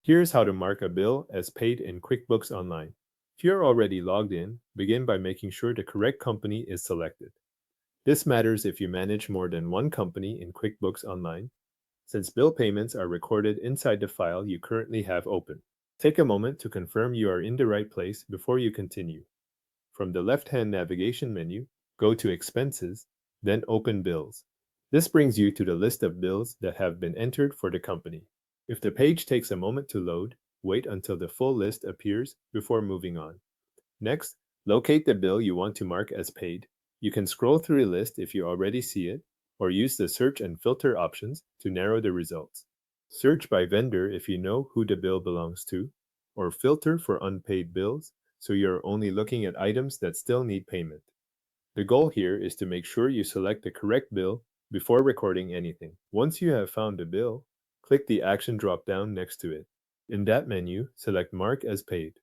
Here's how to mark a bill as paid in QuickBooks Online. If you're already logged in, begin by making sure the correct company is selected. This matters if you manage more than one company in QuickBooks Online, since bill payments are recorded inside the file you currently have open. Take a moment to confirm you are in the right place before you continue. From the left-hand navigation menu, go to Expenses, then Open Bills. This brings you to the list of bills that have been entered for the company. If the page takes a moment to load, wait until the full list appears before moving on. Next, locate the bill you want to mark as paid. You can scroll through the list if you already see it, or use the search and filter options to narrow the results. Search by vendor if you know who the bill belongs to, or filter for unpaid bills so you're only looking at items that still need payment. The goal here is to make sure you select the correct bill before recording anything. Once you have found the bill, click the Action drop-down next to it. In that menu, select Mark as Paid.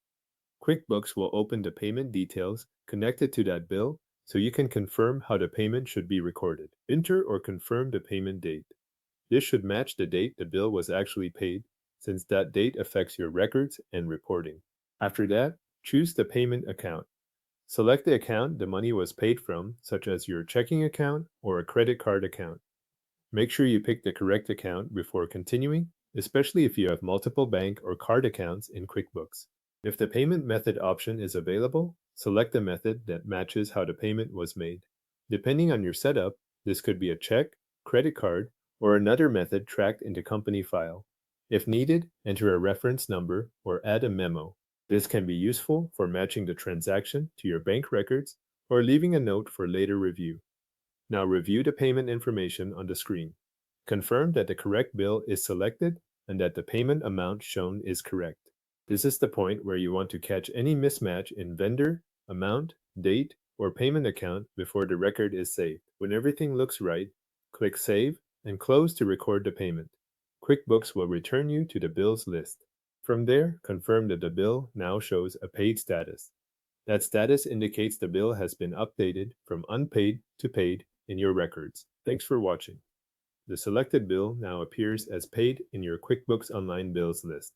QuickBooks will open the payment details connected to that bill so you can confirm how the payment should be recorded. Enter or confirm the payment date. This should match the date the bill was actually paid, since that date affects your records and reporting. After that, choose the payment account. Select the account the money was paid from, such as your checking account or a credit card account. Make sure you pick the correct account before continuing, especially if you have multiple bank or card accounts in QuickBooks. If the payment method option is available, select the method that matches how the payment was made. Depending on your setup, this could be a check, credit card, or another method tracked in the company file. If needed, enter a reference number or add a memo. This can be useful for matching the transaction to your bank records or leaving a note for later review. Now review the payment information on the screen. Confirm that the correct bill is selected and that the payment amount shown is correct. This is the point where you want to catch any mismatch in vendor, amount, date, or payment account before the record is saved. When everything looks right, click Save and Close to record the payment. QuickBooks will return you to the bills list. From there, confirm that the bill now shows a paid status. That status indicates the bill has been updated from unpaid to paid in your records. Thanks for watching. The selected bill now appears as paid in your QuickBooks Online bills list.